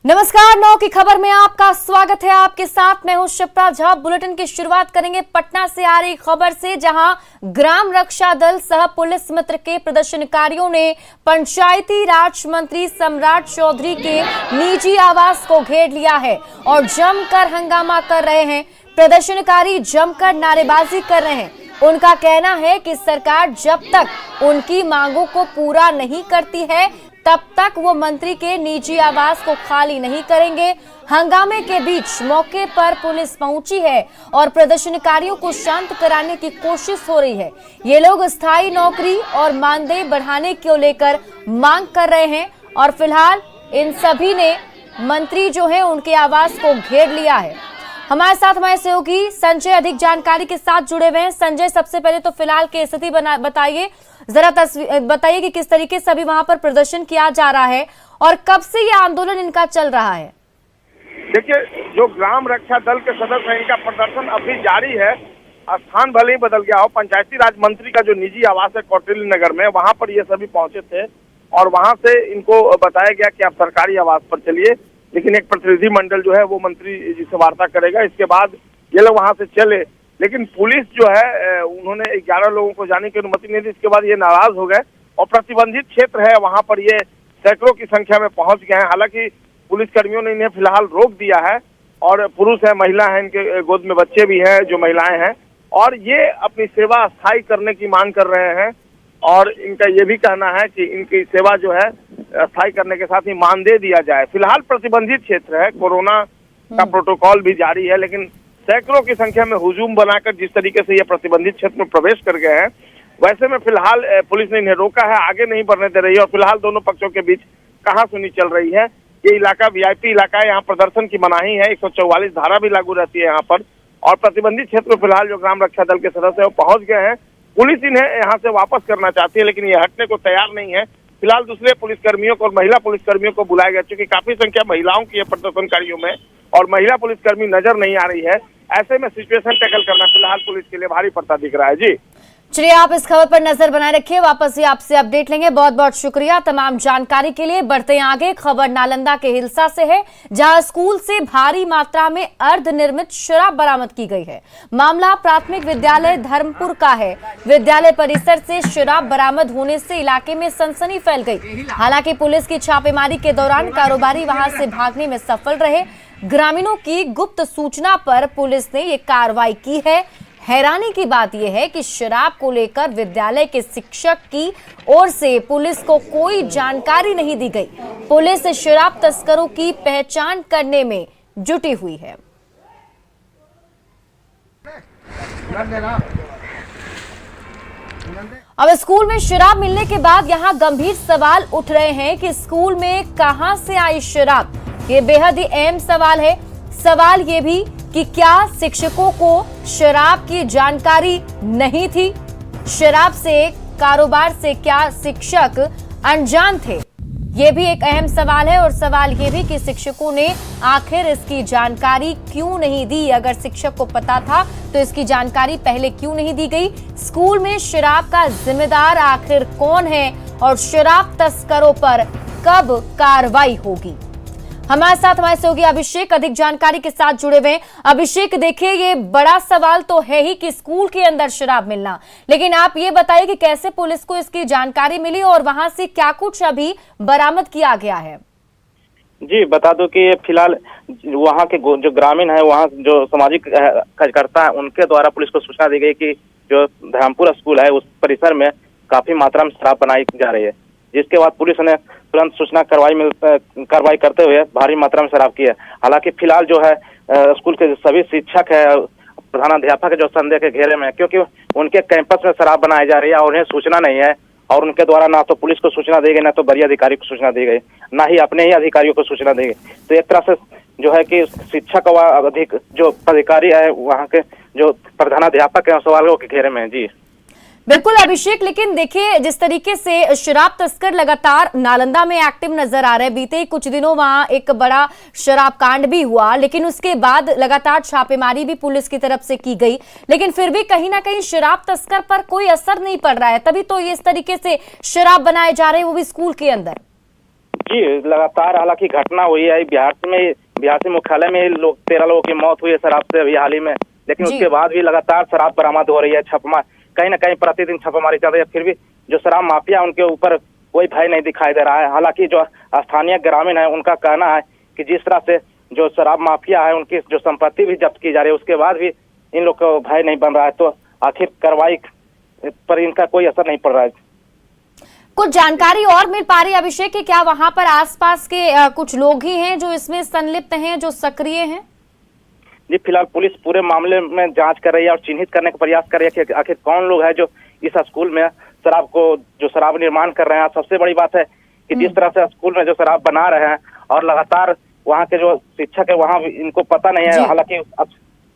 नमस्कार, 9 की खबर में आपका स्वागत है। आपके साथ मैं हूं शिप्रा झा। बुलेटिन की शुरुआत करेंगे पटना से आ रही खबर से, जहां ग्राम रक्षा दल सह पुलिस मित्र के प्रदर्शनकारियों ने पंचायती राज मंत्री सम्राट चौधरी के निजी आवास को घेर लिया है और जमकर हंगामा कर रहे हैं। प्रदर्शनकारी जमकर नारेबाजी कर रहे हैं। उनका कहना है कि सरकार जब तक उनकी मांगों को पूरा नहीं करती है तब तक वो मंत्री के निजी आवास को खाली नहीं करेंगे। हंगामे के बीच मौके पर पुलिस पहुंची है और प्रदर्शनकारियों को शांत कराने की कोशिश हो रही है। ये लोग स्थायी नौकरी और मानदेय बढ़ाने को लेकर मांग कर रहे हैं और फिलहाल इन सभी ने मंत्री जो है उनके आवास को घेर लिया है। हमारे साथ हमारे सहयोगी संजय अधिक जानकारी के साथ जुड़े हुए हैं। संजय, सबसे पहले तो फिलहाल की स्थिति बताइए, जरा बताइए कि किस तरीके से अभी वहां पर प्रदर्शन किया जा रहा है और कब से ये आंदोलन इनका चल रहा है। देखिए, जो ग्राम रक्षा दल के सदस्य हैं, इनका प्रदर्शन अभी जारी है। स्थान भले ही बदल गया हो, पंचायती राज मंत्री का जो निजी आवास है कौटिल्य नगर में, वहां पर ये सभी पहुंचे थे और वहां से इनको बताया गया कि आप सरकारी आवास पर चलिए, लेकिन एक प्रतिनिधि मंडल जो है वो मंत्री जी से वार्ता करेगा। इसके बाद ये लोग वहां से चले, लेकिन पुलिस जो है उन्होंने 11 लोगों को जाने की अनुमति नहीं दी। इसके बाद ये नाराज हो गए और प्रतिबंधित क्षेत्र है वहां पर ये सैकड़ों की संख्या में पहुंच गए हैं। हालांकि पुलिस कर्मियों ने इन्हें फिलहाल रोक दिया है और पुरुष है, महिला है, इनके गोद में बच्चे भी हैं जो महिलाएं हैं, और ये अपनी सेवा स्थायी करने की मांग कर रहे हैं। और इनका ये भी कहना है कि इनकी सेवा जो है स्थायी करने के साथ ही मानदेय दिया जाए। फिलहाल प्रतिबंधित क्षेत्र है, कोरोना का प्रोटोकॉल भी जारी है, लेकिन सैकड़ों की संख्या में हुजूम बनाकर जिस तरीके से ये प्रतिबंधित क्षेत्र में प्रवेश कर गए हैं, वैसे में फिलहाल पुलिस ने इन्हें रोका है, आगे नहीं बढ़ने दे रही है और फिलहाल दोनों पक्षों के बीच कहासुनी चल रही है। ये इलाका वीआईपी इलाका है, यहाँ प्रदर्शन की मनाही है, 144 धारा भी लागू रहती है यहाँ पर। और प्रतिबंधित क्षेत्र में फिलहाल जो ग्राम रक्षा दल के सदस्य है वो पहुंच गए हैं। पुलिस इन्हें यहाँ से वापस करना चाहती है, लेकिन ये हटने को तैयार नहीं है। फिलहाल दूसरे पुलिसकर्मियों को और महिला पुलिसकर्मियों को बुलाया गया, क्योंकि काफी संख्या महिलाओं की है प्रदर्शनकारियों में और महिला पुलिसकर्मी नजर नहीं आ रही है। ऐसे में सिचुएशन टैकल करना फिलहाल पुलिस के लिए भारी पड़ता दिख रहा है। जी चलिए, आप इस खबर पर नजर बनाए रखिए, वापस ही आपसे अपडेट लेंगे। बहुत बहुत शुक्रिया तमाम जानकारी के लिए। बढ़ते हैं आगे। खबर नालंदा के हिलसा से है, जहां स्कूल से भारी मात्रा में अर्धनिर्मित शराब बरामद की गई है। मामला प्राथमिक विद्यालय धर्मपुर का है। विद्यालय परिसर से शराब बरामद होने से इलाके में सनसनी फैल गई। हालांकि पुलिस की छापेमारी के दौरान कारोबारी वहां से भागने में सफल रहे। ग्रामीणों की गुप्त सूचना पर पुलिस ने ये कार्रवाई की है। हैरानी की बात यह है कि शराब को लेकर विद्यालय के शिक्षक की ओर से पुलिस को कोई जानकारी नहीं दी गई। पुलिस शराब तस्करों की पहचान करने में जुटी हुई है। अब स्कूल में शराब मिलने के बाद यहां गंभीर सवाल उठ रहे हैं कि स्कूल में कहां से आई शराब। ये बेहद ही अहम सवाल है। सवाल ये भी कि क्या शिक्षकों को शराब की जानकारी नहीं थी? शराब से कारोबार से क्या शिक्षक अनजान थे? ये भी एक अहम सवाल है। और सवाल ये भी कि शिक्षकों ने आखिर इसकी जानकारी क्यों नहीं दी? अगर शिक्षक को पता था तो इसकी जानकारी पहले क्यों नहीं दी गई? स्कूल में शराब का जिम्मेदार आखिर कौन है और शराब तस्करों पर कब कार्रवाई होगी? हमारे साथ हमारे सहयोगी अभिषेक अधिक जानकारी के साथ जुड़े हुए हैं। अभिषेक, देखिए, ये बड़ा सवाल तो है ही कि स्कूल के अंदर शराब मिलना, लेकिन आप ये बताइए कि कैसे पुलिस को इसकी जानकारी मिली और वहां से क्या कुछ अभी बरामद किया गया है? जी, बता दो कि फिलहाल वहाँ के जो ग्रामीण है, वहाँ जो सामाजिक कार्यकर्ता है, उनके द्वारा पुलिस को सूचना दी गई कि जो धर्मपुर स्कूल है उस परिसर में काफी मात्रा में शराब बनाई जा रही है, जिसके बाद पुलिस ने तुरंत सूचना कार्रवाई करते हुए भारी मात्रा में शराब की है। हालांकि फिलहाल जो है स्कूल के सभी शिक्षक है, प्रधानाध्यापक है जो संदेह के घेरे में, क्योंकि उनके कैंपस में शराब बनाई जा रही है और उन्हें सूचना नहीं है और उनके द्वारा ना तो पुलिस को सूचना दी गई, ना तो वरीय अधिकारी को सूचना दी गई, ना ही अपने ही अधिकारियों को सूचना दी गई। तो एक तरह से जो है कि शिक्षक व अधिक जो अधिकारी है वहाँ के जो प्रधानाध्यापक है सवालों के घेरे में। जी बिल्कुल अभिषेक, लेकिन देखिए, जिस तरीके से शराब तस्कर लगातार नालंदा में एक्टिव नजर आ रहे हैं, बीते कुछ दिनों वहां एक बड़ा शराब कांड भी हुआ, लेकिन उसके बाद लगातार छापेमारी भी पुलिस की तरफ से की गई, लेकिन फिर भी कहीं ना कहीं शराब तस्कर पर कोई असर नहीं पड़ रहा है। तभी तो ये इस तरीके से शराब बनाए जा रहे हैं, वो भी स्कूल के अंदर। जी जी लगातार हालांकि घटना हुई है बिहार से मुख्यालय में 13 लोगों की मौत हुई है शराब से अभी हाल ही में, लेकिन उसके बाद भी लगातार शराब बरामद हो रही है। कहीं ना कहीं प्रतिदिन छापामारी चल रही है, फिर भी जो शराब माफिया उनके ऊपर कोई भय नहीं दिखाई दे रहा है। हालांकि जो स्थानीय ग्रामीण है उनका कहना है कि जिस तरह से जो शराब माफिया है उनकी जो संपत्ति भी जब्त की जा रही है, उसके बाद भी इन लोग को भय नहीं बन रहा है, तो आखिर कार्रवाई पर इनका कोई असर नहीं पड़ रहा है। कुछ जानकारी और मिल पा रही है अभिषेक कि क्या वहां पर आसपास के कुछ लोग ही हैं जो इसमें संलिप्त हैं, जो सक्रिय हैं? जी फिलहाल पुलिस पूरे मामले में जांच कर रही है और चिन्हित करने का प्रयास कर रही है कि आखिर कौन लोग हैं जो इस स्कूल में शराब निर्माण कर रहे हैं। सबसे बड़ी बात है कि जिस तरह से स्कूल में जो शराब बना रहे हैं और लगातार वहाँ के जो शिक्षक है वहाँ इनको पता नहीं है, हालांकि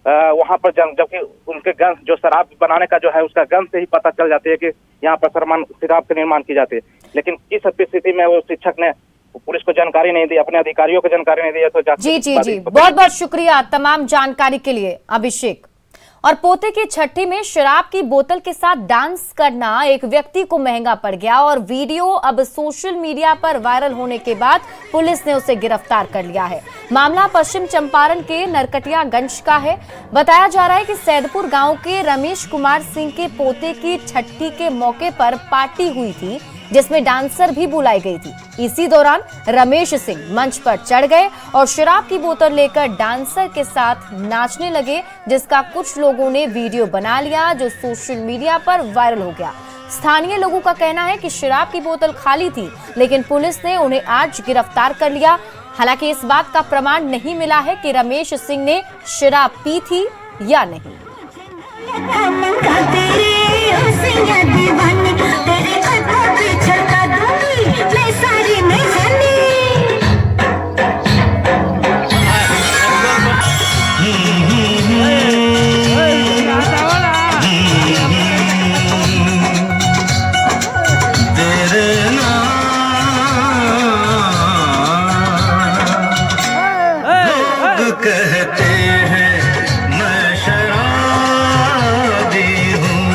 वहाँ पर जबकि उनके गन जो शराब बनाने का जो है उसका गन से ही पता चल जाती है कि यहाँ पर शराब का निर्माण की जाती है, लेकिन किस स्थिति में वो शिक्षक ने पुलिस को जानकारी नहीं दी, अपने अधिकारियों को जानकारी नहीं दी है। तो जी बहुत बहुत शुक्रिया तमाम जानकारी के लिए अभिषेक। और पोते की छठी में शराब की बोतल के साथ डांस करना एक व्यक्ति को महंगा पड़ गया और वीडियो अब सोशल मीडिया पर वायरल होने के बाद पुलिस ने उसे गिरफ्तार कर लिया है। मामला पश्चिम चंपारण के नरकटियागंज का है। बताया जा रहा है कि सैदपुर गांव के रमेश कुमार सिंह के पोते की छठी के मौके पर पार्टी हुई थी जिसमें डांसर भी बुलाई गई थी। इसी दौरान रमेश सिंह मंच पर चढ़ गए और शराब की बोतल लेकर डांसर के साथ नाचने लगे, जिसका कुछ लोगों ने वीडियो बना लिया जो सोशल मीडिया पर वायरल हो गया। स्थानीय लोगों का कहना है कि शराब की बोतल खाली थी, लेकिन पुलिस ने उन्हें आज गिरफ्तार कर लिया। हालांकि इस बात का प्रमाण नहीं मिला है कि रमेश सिंह ने शराब पी थी या नहीं। कहते हैं मैं शराबी हूँ।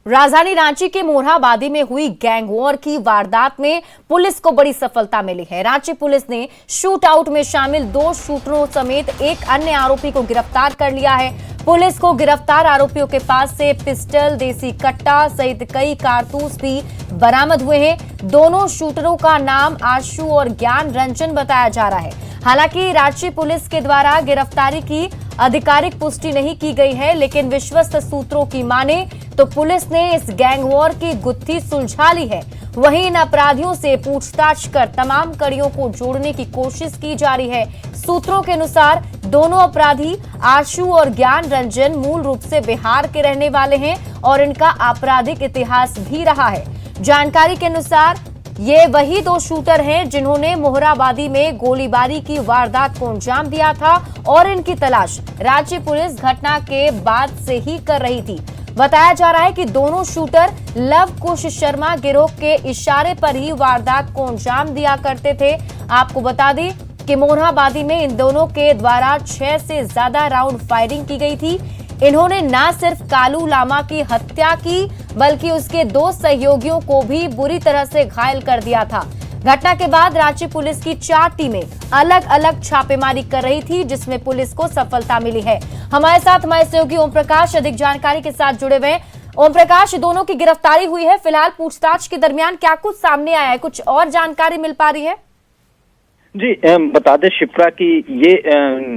राजधानी रांची के मोरहाबादी में हुई गैंग वॉर की वारदात में पुलिस को बड़ी सफलता मिली है। रांची पुलिस ने शूट आउट में शामिल 2 शूटरों समेत एक अन्य आरोपी को गिरफ्तार कर लिया है। पुलिस को गिरफ्तार आरोपियों के पास से पिस्टल, देसी कट्टा सहित कई कारतूस भी बरामद हुए हैं। दोनों शूटरों का नाम आशु और ज्ञान रंजन बताया जा रहा है। हालांकि रांची पुलिस के द्वारा गिरफ्तारी की आधिकारिक पुष्टि नहीं की गई है, लेकिन विश्वस्त सूत्रों की माने तो पुलिस ने इस गैंग वॉर की गुत्थी सुलझा ली है। वहीं इन अपराधियों से पूछताछ कर तमाम कड़ियों को जोड़ने की कोशिश की जा रही है। सूत्रों के अनुसार दोनों अपराधी आशु और ज्ञान रंजन मूल रूप से बिहार के रहने वाले हैं और इनका आपराधिक इतिहास भी रहा है। जानकारी के अनुसार ये वही 2 शूटर हैं जिन्होंने मोरहाबादी में गोलीबारी की वारदात को अंजाम दिया था और इनकी तलाश राज्य पुलिस घटना के बाद से ही कर रही थी। बताया जा रहा है कि दोनों शूटर लव कुश शर्मा गिरोह के इशारे पर ही वारदात को अंजाम दिया करते थे। आपको बता दें कि मोरहाबादी में इन दोनों के द्वारा 6 से ज्यादा राउंड फायरिंग की गई थी। इन्होंने न सिर्फ कालू लामा की हत्या की बल्कि उसके 2 सहयोगियों को भी बुरी तरह से घायल कर दिया था। घटना के बाद रांची पुलिस की 4 टीमें अलग अलग छापेमारी कर रही थी, जिसमें पुलिस को सफलता मिली है। हमारे साथ हमारे सहयोगी ओम प्रकाश अधिक जानकारी के साथ जुड़े हुए हैं। ओम प्रकाश, दोनों की गिरफ्तारी हुई है, फिलहाल पूछताछ के दरमियान क्या कुछ सामने आया है, कुछ और जानकारी मिल पा रही है? जी बता दें शिप्रा की ये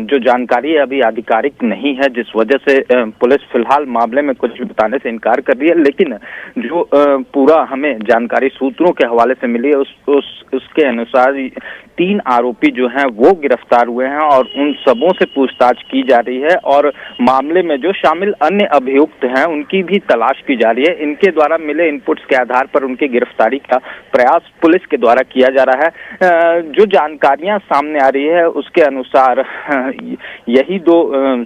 जो जानकारी है अभी आधिकारिक नहीं है, जिस वजह से पुलिस फिलहाल मामले में कुछ बताने से इनकार कर रही है। लेकिन जो पूरा हमें जानकारी सूत्रों के हवाले से मिली है उसके अनुसार 3 आरोपी जो हैं वो गिरफ्तार हुए हैं और उन सबों से पूछताछ की जा रही है और मामले में जो शामिल अन्य अभियुक्त हैं उनकी भी तलाश की जा रही है। इनके द्वारा मिले इनपुट्स के आधार पर उनकी गिरफ्तारी का प्रयास पुलिस के द्वारा किया जा रहा है। जो जानकारियां सामने आ रही है उसके अनुसार यही 2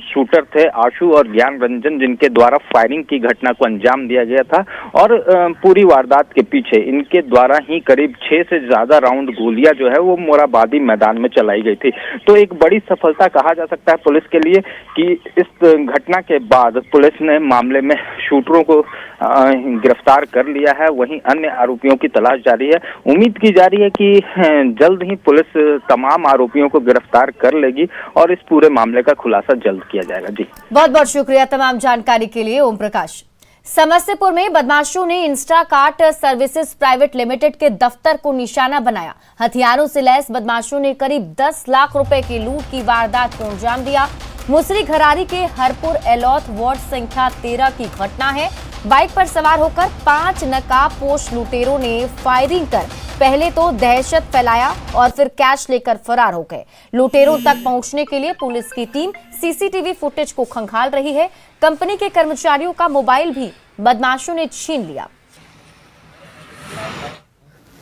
शूटर थे, आशु और ज्ञान रंजन, जिनके द्वारा फायरिंग की घटना को अंजाम दिया गया था और पूरी वारदात के पीछे इनके द्वारा ही करीब 6 से ज्यादा राउंड गोलियां जो है वो मोरहाबादी मैदान में चलाई गई थी। तो एक बड़ी सफलता कहा जा सकता है पुलिस के लिए कि इस घटना के बाद पुलिस ने मामले में शूटरों को गिरफ्तार कर लिया है। वहीं अन्य आरोपियों की तलाश जारी है। उम्मीद की जा रही है कि जल्द ही पुलिस तमाम आरोपियों को गिरफ्तार कर लेगी और इस पूरे मामले का खुलासा जल्द किया जाएगा। जी, बहुत बहुत शुक्रिया तमाम जानकारी के लिए ओम प्रकाश। समस्तीपुर में बदमाशों ने इंस्टाकार्ट सर्विसेज प्राइवेट लिमिटेड के दफ्तर को निशाना बनाया। हथियारों से लैस बदमाशों ने करीब 10 लाख रुपए की लूट की वारदात को अंजाम दिया। मुसरी घरारी के हरपुर एलौथ वार्ड संख्या 13 की घटना है। बाइक पर सवार होकर 5 नकाबपोश लुटेरों ने फायरिंग कर पहले तो दहशत फैलाया और फिर कैश लेकर फरार हो गए। लुटेरों तक पहुंचने के लिए पुलिस की टीम सीसीटीवी फुटेज को खंगाल रही है। कंपनी के कर्मचारियों का मोबाइल भी बदमाशों ने छीन लिया।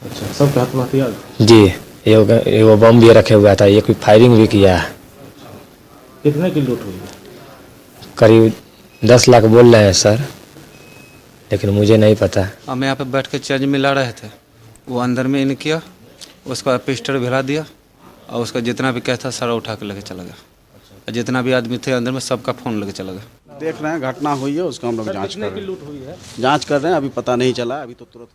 अच्छा, सब क्या हाथ हथियार? जी, ये बम भी रखे हुआ था, ये कोई फायरिंग भी किया है। कितने की लूट हुई है? करीब 10 लाख बोल रहे हैं सर, लेकिन मुझे नहीं पता। हम यहाँ पे बैठ के चेंज मिला रहे थे, वो अंदर में इन किया, उसका पिस्टल भिड़ा दिया और उसका जितना भी कैश था सारा उठा के लेके चला गया। जितना भी आदमी थे अंदर में सबका फोन लेके चला गया। देख रहे हैं घटना हुई है, उसका हम लोग जांच कर रहे हैं। जांच कर रहे हैं, अभी पता नहीं चला, अभी तो तुरंत।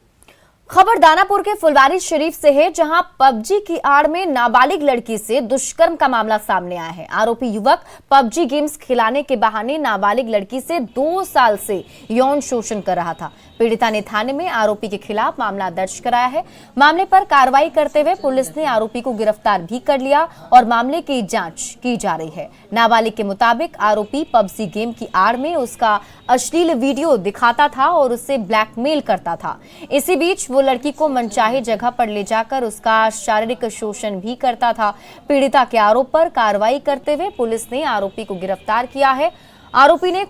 खबर दानापुर के फुलवारी शरीफ से है, जहां पबजी की आड़ में नाबालिग लड़की से दुष्कर्म का मामला सामने आया है। आरोपी युवक पबजी गेम्स खिलाने के बहाने नाबालिग लड़की से 2 साल से यौन शोषण कर रहा था। पीड़िता ने थाने में आरोपी के खिलाफ मामला दर्ज कराया है। मामले पर कार्रवाई करते हुए पुलिस ने आरोपी को गिरफ्तार भी कर लिया और मामले की जांच की जा रही है। नाबालिग के मुताबिक आरोपी पबजी गेम की आड़ में उसका अश्लील वीडियो दिखाता था और उससे ब्लैकमेल करता था। इसी बीच वो लड़की को मनचाहे जगह पर ले जाकर उसका शारीरिक शोषण भी करता था। पीड़िता के आरोप पर कार्रवाई करते हुए पुलिस ने आरोपी को गिरफ्तार किया है। आरोपी ने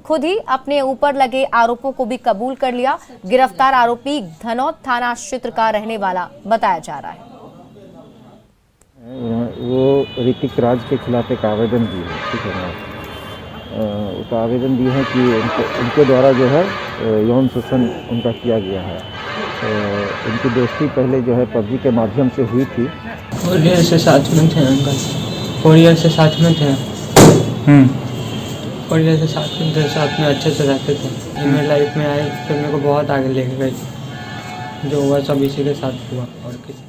खुद ही अपने ऊपर लगे आरोपों को भी कबूल कर लिया। गिरफ्तार आरोपी धनौद थाना क्षेत्र का रहने वाला बताया जा रहा है। वो ऋतिक राज के खिलाफ एक आवेदन दी है, ठीक है ना? उसका आवेदन दी है कि उनके द्वारा जो है यौन शोषण उनका किया गया है। उनकी दोस्ती पहले जो है पबजी के माध्यम से हुई थी। 4 ईयर से साथ में थे अंकल, 4 ईयर से साथ में थे। 4 ईयर से साथ में थे, साथ में अच्छे से रहते थे। मेरी लाइफ में आए फिर मेरे को बहुत आगे लेके गए। जो हुआ सब इसी के साथ हुआ और किसी।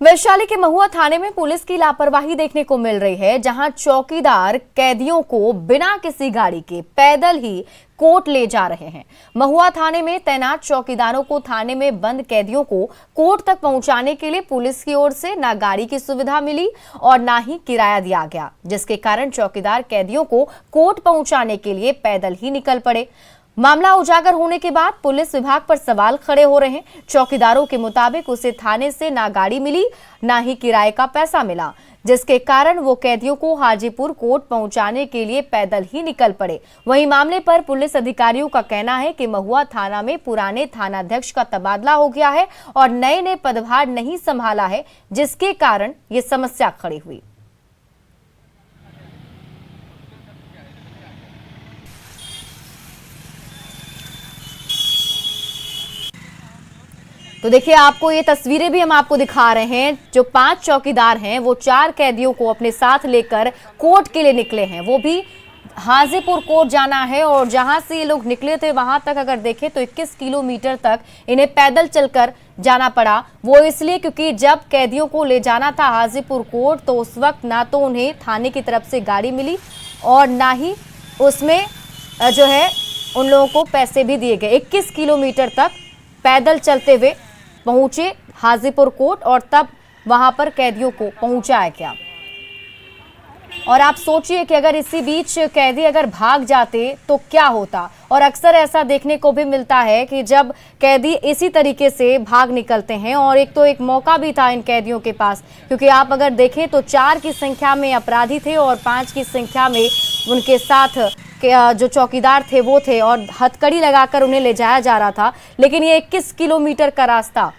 वैशाली के महुआ थाने में पुलिस की लापरवाही देखने को मिल रही है, जहां चौकीदार कैदियों को बिना किसी गाड़ी के पैदल ही कोर्ट ले जा रहे हैं। महुआ थाने में तैनात चौकीदारों को थाने में बंद कैदियों को कोर्ट तक पहुंचाने के लिए पुलिस की ओर से ना गाड़ी की सुविधा मिली और ना ही किराया दिया गया, जिसके कारण चौकीदार कैदियों को कोर्ट पहुंचाने के लिए पैदल ही निकल पड़े। मामला उजागर होने के बाद पुलिस विभाग पर सवाल खड़े हो रहे हैं। चौकीदारों के मुताबिक उसे थाने से ना गाड़ी मिली ना ही किराए का पैसा मिला, जिसके कारण वो कैदियों को हाजीपुर कोर्ट पहुंचाने के लिए पैदल ही निकल पड़े। वहीं मामले पर पुलिस अधिकारियों का कहना है कि महुआ थाना में पुराने थानाध्यक्ष का तबादला हो गया है और नए ने पदभार नहीं संभाला है, जिसके कारण ये समस्या खड़ी हुई। तो देखिए, आपको ये तस्वीरें भी हम आपको दिखा रहे हैं। जो 5 चौकीदार हैं वो 4 कैदियों को अपने साथ लेकर कोर्ट के लिए निकले हैं। वो भी हाजीपुर कोर्ट जाना है और जहां से ये लोग निकले थे वहां तक अगर देखें तो 21 किलोमीटर तक इन्हें पैदल चलकर जाना पड़ा। वो इसलिए क्योंकि जब कैदियों को ले जाना था हाजीपुर कोर्ट तो उस वक्त ना तो उन्हें थाने की तरफ से गाड़ी मिली और ना ही उसमें जो है उन लोगों को पैसे भी दिए गए। 21 किलोमीटर तक पैदल चलते हुए पहुंचे हाजीपुर कोर्ट और तब वहां पर कैदियों को पहुंचाया गया। और आप सोचिए कि अगर इसी बीच कैदी अगर भाग जाते तो क्या होता। और अक्सर ऐसा देखने को भी मिलता है कि जब कैदी इसी तरीके से भाग निकलते हैं, और एक मौका भी था इन कैदियों के पास, क्योंकि आप अगर देखें तो 4 की संख्या में अपराधी थे और 5 की संख्या में उनके साथ जो चौकीदार थे वो थे और हथकड़ी लगाकर उन्हें ले जाया जा रहा था। लेकिन ये 21 किलोमीटर का रास्ता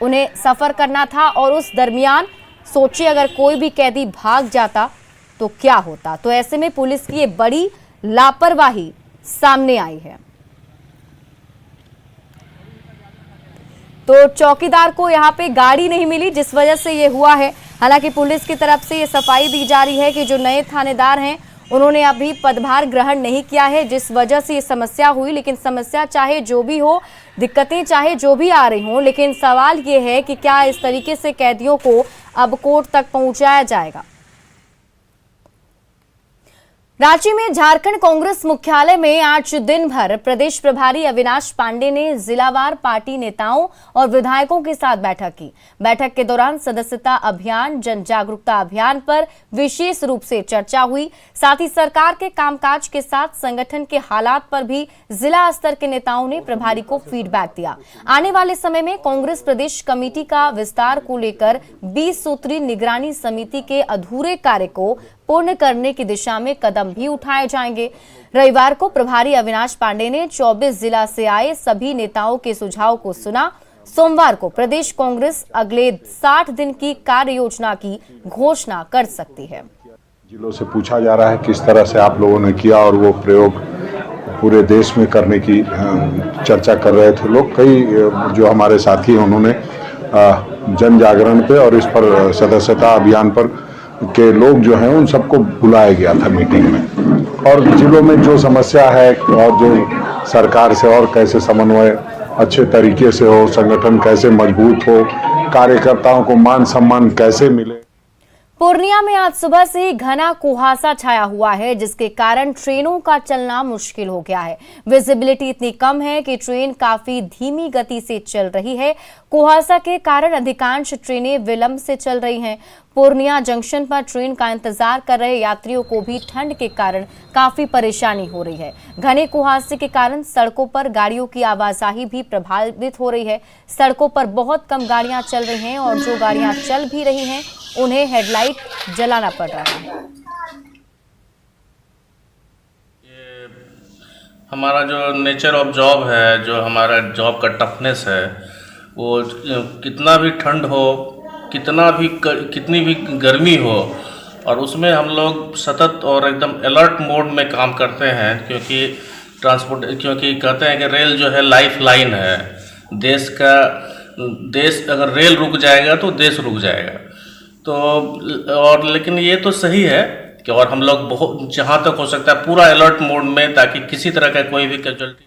उन्हें सफर करना था और उस दरमियान सोचिए अगर कोई भी कैदी भाग जाता तो क्या होता। तो ऐसे में पुलिस की ये बड़ी लापरवाही सामने आई है। तो चौकीदार को यहाँ पे गाड़ी नहीं मिली, जिस वजह से ये हुआ है। हालांकि पुलिस की तरफ से ये सफाई दी जा रही है कि जो नए थानेदार हैं उन्होंने अभी पदभार ग्रहण नहीं किया है, जिस वजह से ये समस्या हुई। लेकिन समस्या चाहे जो भी हो, दिक्कतें चाहे जो भी आ रही हों, लेकिन सवाल ये है कि क्या इस तरीके से कैदियों को अब कोर्ट तक पहुंचाया जाएगा। रांची में झारखंड कांग्रेस मुख्यालय में आज दिन भर प्रदेश प्रभारी अविनाश पांडे ने जिलावार पार्टी नेताओं और विधायकों के साथ बैठक की। बैठक के दौरान सदस्यता अभियान, जन जागरूकता अभियान पर विशेष रूप से चर्चा हुई। साथ ही सरकार के कामकाज के साथ संगठन के हालात पर भी जिला स्तर के नेताओं ने प्रभारी को फीडबैक दिया। आने वाले समय में कांग्रेस प्रदेश कमेटी का विस्तार को लेकर 20 सूत्री निगरानी समिति के अधूरे कार्य को पूर्ण करने की दिशा में कदम भी उठाए जाएंगे। रविवार को प्रभारी अविनाश पांडे ने 24 जिला से आए सभी नेताओं के सुझाव को सुना। सोमवार को प्रदेश कांग्रेस अगले 60 दिन की कार्य योजना की घोषणा कर सकती है। जिलों से पूछा जा रहा है किस तरह से आप लोगों ने किया और वो प्रयोग पूरे देश में करने की चर्चा कर रहे थे लोग। कई जो हमारे साथी हैं उन्होंने जन जागरण पे और इस पर सदस्यता अभियान पर के लोग जो हैं उन सबको बुलाया गया था मीटिंग में, और जिलों में जो समस्या है और जो सरकार से और कैसे समन्वय अच्छे तरीके से हो, संगठन कैसे मजबूत हो, कार्यकर्ताओं को मान सम्मान कैसे मिले। पूर्णिया में आज सुबह से ही घना कुहासा छाया हुआ है, जिसके कारण ट्रेनों का चलना मुश्किल हो गया है। विजिबिलिटी इतनी कम है कि ट्रेन काफी धीमी गति से चल रही है। कुहासा के कारण अधिकांश ट्रेनें विलंब से चल रही हैं। पूर्णिया जंक्शन पर ट्रेन का इंतजार कर रहे यात्रियों को भी ठंड के कारण काफी परेशानी हो रही है। घने कुहासे के कारण सड़कों पर गाड़ियों की आवाजाही भी प्रभावित हो रही है। सड़कों पर बहुत कम गाड़ियां चल रही हैं और जो गाड़ियां चल भी रही हैं उन्हें हेडलाइट जलाना पड़ रहा है। हमारा जो नेचर ऑफ जॉब है, जो हमारा जॉब का टफनेस है, वो कितना भी ठंड हो, कितनी भी गर्मी हो, और उसमें हम लोग सतत और एकदम अलर्ट मोड में काम करते हैं, क्योंकि कहते हैं कि रेल जो है लाइफ लाइन है देश अगर रेल रुक जाएगा तो देश रुक जाएगा। तो और लेकिन ये तो सही है कि और हम लोग बहुत जहाँ तक हो सकता है पूरा अलर्ट मोड में, ताकि किसी तरह का कोई भी कैजुअल्टी।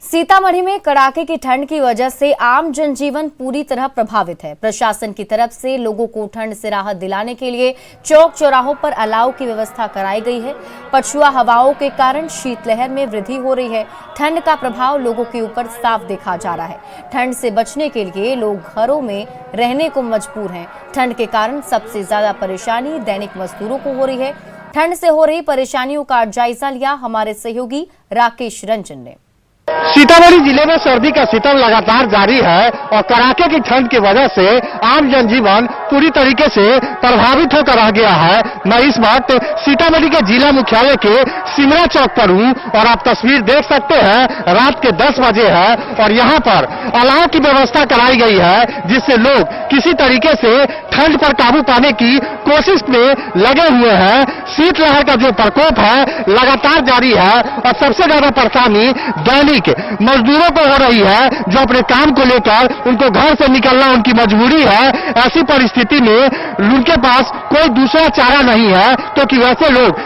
सीतामढ़ी में कड़ाके की ठंड की वजह से आम जनजीवन पूरी तरह प्रभावित है। प्रशासन की तरफ से लोगों को ठंड से राहत दिलाने के लिए चौक चौराहों पर अलाव की व्यवस्था कराई गई है। पछुआ हवाओं के कारण शीतलहर में वृद्धि हो रही है। ठंड का प्रभाव लोगों के ऊपर साफ देखा जा रहा है। ठंड से बचने के लिए लोग घरों में रहने को मजबूर हैं। ठंड के कारण सबसे ज्यादा परेशानी दैनिक मजदूरों को हो रही है। ठंड से हो रही परेशानियों का जायजा लिया हमारे सहयोगी राकेश रंजन ने। सीतामढ़ी जिले में सर्दी का सितम लगातार जारी है और कड़ाके की ठंड की वजह से आम जनजीवन पूरी तरीके से प्रभावित होकर रह गया है। मैं इस वक्त सीतामढ़ी के जिला मुख्यालय के सिमरा चौक पर हूं और आप तस्वीर देख सकते हैं, रात के 10 बजे है और यहां पर अलाव की व्यवस्था कराई गई है, जिससे लोग किसी तरीके से ठंड पर काबू पाने की कोशिश में लगे हुए हैं। शीतलहर का जो प्रकोप है लगातार जारी है और सबसे ज्यादा परेशानी दैनिक मजदूरों को हो रही है, जो अपने काम को लेकर उनको घर से निकलना उनकी मजबूरी है। ऐसी परिस्थिति में उनके पास कोई दूसरा चारा नहीं है, क्योंकि वैसे लोग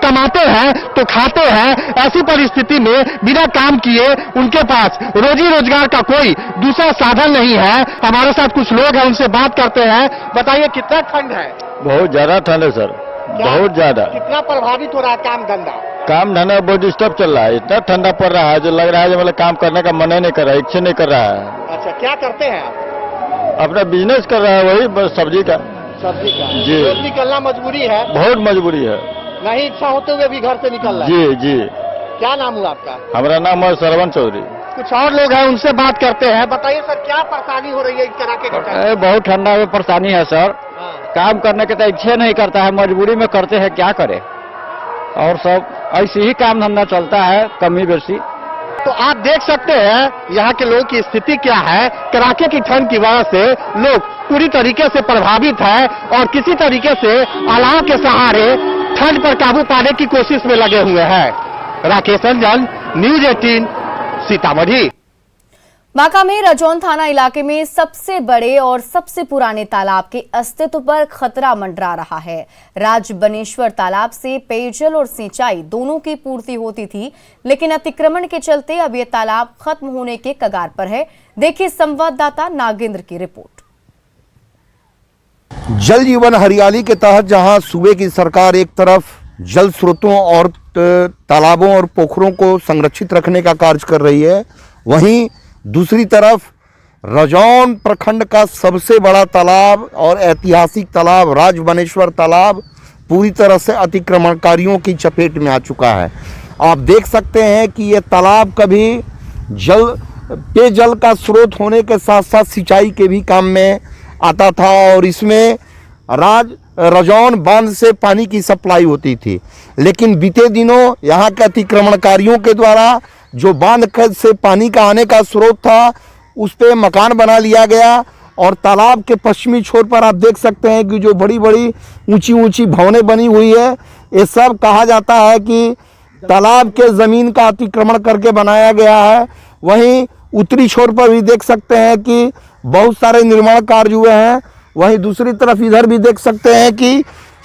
कमाते हैं तो खाते हैं। ऐसी परिस्थिति में बिना काम किए उनके पास रोजी रोजगार का कोई दूसरा साधन नहीं है। हमारे साथ कुछ लोग हैं, उनसे बात करते हैं। बताइए कितना ठंड है? बहुत ज्यादा ठंड है सर, बहुत ज्यादा। कितना प्रभावित हो रहा है काम धंधा? काम धंधा बहुत डिस्टर्ब चल रहा है। इतना ठंडा पड़ रहा है जो लग रहा है जो मतलब काम करने का मन ही नहीं कर रहा है, इच्छा नहीं कर रहा है। अच्छा, क्या करते हैं आप? अपना बिजनेस कर रहा है, वही बस सब्जी का। सब्जी का जी। रोज निकलना मजबूरी है? बहुत मजबूरी है। नहीं इच्छा होते हुए भी घर से निकल रहा है? जी जी। क्या नाम हुआ आपका? हमारा नाम है सरवन चौधरी। कुछ और लोग हैं, उनसे बात करते हैं। बताइए सर, क्या परेशानी हो रही है इस तरह के? बहुत ठंडा में परेशानी है सर। काम करने की तो इच्छा नहीं करता है, मजबूरी में करते हैं, क्या करे। और सब ऐसे ही काम धंधा चलता है, कमी बेसी। तो आप देख सकते हैं यहाँ के लोगों की स्थिति क्या है। कड़ाके की ठंड की वजह से लोग पूरी तरीके से प्रभावित है और किसी तरीके से अलाव के सहारे ठंड पर काबू पाने की कोशिश में लगे हुए हैं। राकेश रंजन, न्यूज 18, सीतामढ़ी। बांका में रजौन थाना इलाके में सबसे बड़े और सबसे पुराने तालाब के अस्तित्व पर खतरा मंडरा रहा है। राजबनेश्वर तालाब से पेयजल और सिंचाई दोनों की पूर्ति होती थी, लेकिन अतिक्रमण के चलते अब यह तालाब खत्म होने के कगार पर है। देखिए संवाददाता नागेंद्र की रिपोर्ट। जल जीवन हरियाली के तहत जहां सूबे की सरकार एक तरफ जल स्रोतों और तालाबों और पोखरों को संरक्षित रखने का कार्य कर रही है, वहीं दूसरी तरफ रजौन प्रखंड का सबसे बड़ा तालाब और ऐतिहासिक तालाब राजबनेश्वर तालाब पूरी तरह से अतिक्रमणकारियों की चपेट में आ चुका है। आप देख सकते हैं कि ये तालाब कभी पेयजल का स्रोत होने के साथ साथ सिंचाई के भी काम में आता था और इसमें रजौन बांध से पानी की सप्लाई होती थी, लेकिन बीते दिनों यहाँ के अतिक्रमणकारियों के द्वारा जो बांध से पानी का आने का स्रोत था उस पे मकान बना लिया गया और तालाब के पश्चिमी छोर पर आप देख सकते हैं कि जो बड़ी बड़ी ऊंची ऊंची भवनें बनी हुई है, ये सब कहा जाता है कि तालाब के ज़मीन का अतिक्रमण करके बनाया गया है। वहीं उत्तरी छोर पर भी देख सकते हैं कि बहुत सारे निर्माण कार्य हुए हैं। वहीं दूसरी तरफ इधर भी देख सकते हैं कि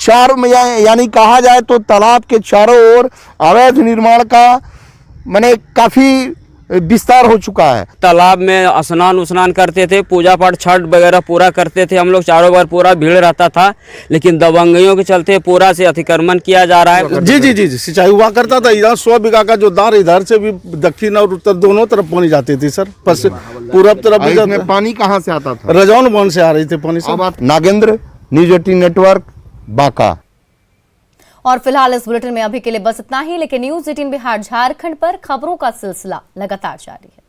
यानी कहा जाए तो तालाब के चारों ओर अवैध निर्माण का माने काफी विस्तार हो चुका है। तालाब में स्नान करते थे, पूजा पाठ छठ वगैरह पूरा करते थे हम लोग, चारों बार पूरा भीड़ रहता था, लेकिन दबंगियों के चलते पूरा से अतिक्रमण किया जा रहा है। जी सिंचाई हुआ करता था। इधर 100 बीघा का जो दार, इधर से भी दक्षिण और उत्तर दोनों तरफ पानी जाती थी सर। पूरब तरफ में पानी कहाँ से आता था? रजौन बांध से आ रही थी पानी से। Nagendra, news 18 network, Banka. और फिलहाल इस बुलेटिन में अभी के लिए बस इतना ही, लेकिन न्यूज 18 बिहार झारखंड पर खबरों का सिलसिला लगातार जारी है।